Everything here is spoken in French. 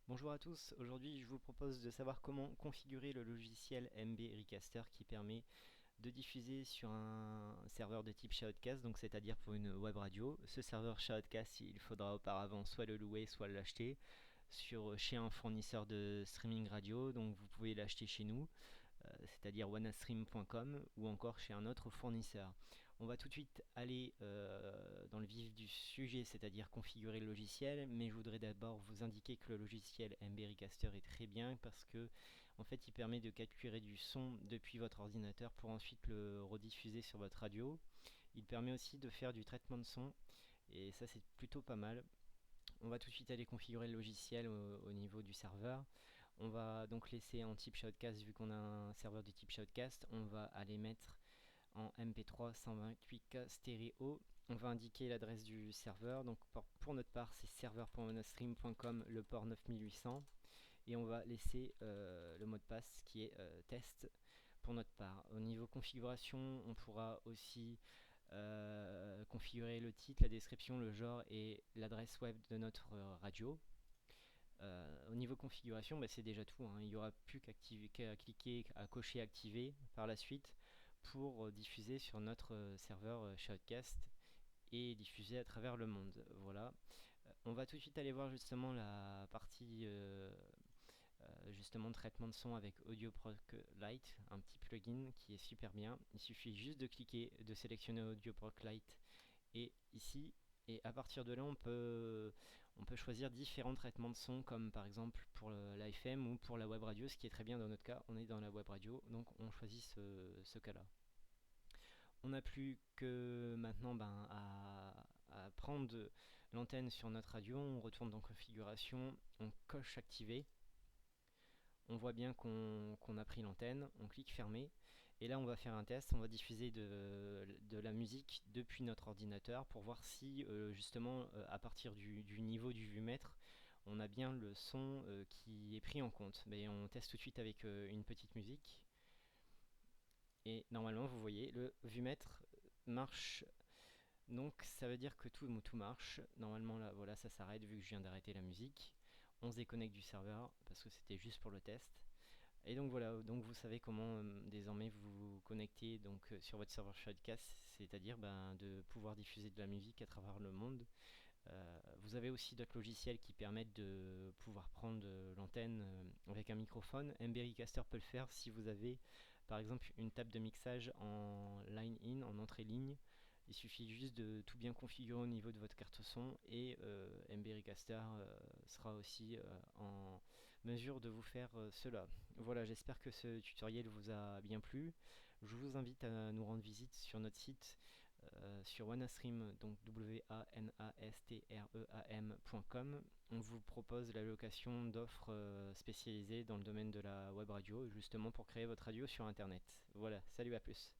Bonjour à tous, aujourd'hui je vous propose de savoir comment configurer le logiciel MB Recaster qui permet de diffuser sur un serveur de type Shoutcast, donc c'est-à-dire pour une web radio. Ce serveur Shoutcast, il faudra auparavant soit le louer, soit l'acheter chez un fournisseur de streaming radio, donc vous pouvez l'acheter chez nous, c'est-à-dire wanastream.com ou encore chez un autre fournisseur. On va tout de suite aller dans le vif du sujet, c'est-à-dire configurer le logiciel, mais je voudrais d'abord vous indiquer que le logiciel MB Recaster est très bien parce que en fait il permet de capturer du son depuis votre ordinateur pour ensuite le rediffuser sur votre radio. Il permet aussi de faire du traitement de son et ça c'est plutôt pas mal. On va tout de suite aller configurer le logiciel au niveau du serveur. On va donc laisser en type Shoutcast vu qu'on a un serveur de type Shoutcast. On va aller mettre en MP3 128K stéréo. On va indiquer l'adresse du serveur. Donc pour notre part, c'est serveur.monostream.com, le port 9800. Et on va laisser le mot de passe qui est test pour notre part. Au niveau configuration, on pourra aussi configurer le titre, la description, le genre et l'adresse web de notre radio. Au niveau configuration, bah, c'est déjà tout, hein. Il n'y aura plus qu'à cliquer, à cocher activer par la suite pour diffuser sur notre serveur Shoutcast et diffuser à travers le monde. Voilà. On va tout de suite aller voir justement la partie justement traitement de son avec Audio Proc Lite, un petit plugin qui est super bien. Il suffit juste de cliquer, de sélectionner Audio Proc Lite et ici, et à partir de là on peut choisir différents traitements de son comme par exemple pour l'AFM ou pour la web radio, ce qui est très bien dans notre cas, on est dans la web radio donc on choisit ce cas là. On n'a plus que maintenant à prendre l'antenne sur notre radio, on retourne dans configuration, on coche activer, on voit bien qu'on a pris l'antenne, on clique fermer, et là on va faire un test, on va diffuser de la musique depuis notre ordinateur pour voir si justement à partir du niveau du vumètre, on a bien le son qui est pris en compte. Mais on teste tout de suite avec une petite musique, et normalement vous voyez, le vumètre marche, donc ça veut dire que tout marche. Normalement là, voilà, ça s'arrête vu que je viens d'arrêter la musique. On se déconnecte du serveur parce que c'était juste pour le test. Et donc voilà, donc vous savez comment désormais vous connecter donc sur votre serveur Shoutcast, c'est-à-dire de pouvoir diffuser de la musique à travers le monde. Vous avez aussi d'autres logiciels qui permettent de pouvoir prendre l'antenne avec un microphone. MBRecaster peut le faire si vous avez par exemple une table de mixage en line-in, en entrée-ligne. Il suffit juste de tout bien configurer au niveau de votre carte son et MB Recaster sera aussi en mesure de vous faire cela. Voilà, j'espère que ce tutoriel vous a bien plu. Je vous invite à nous rendre visite sur notre site sur Wanastream, donc wanastream.com. On vous propose la location d'offres spécialisées dans le domaine de la web radio, justement pour créer votre radio sur internet. Voilà, salut, à plus.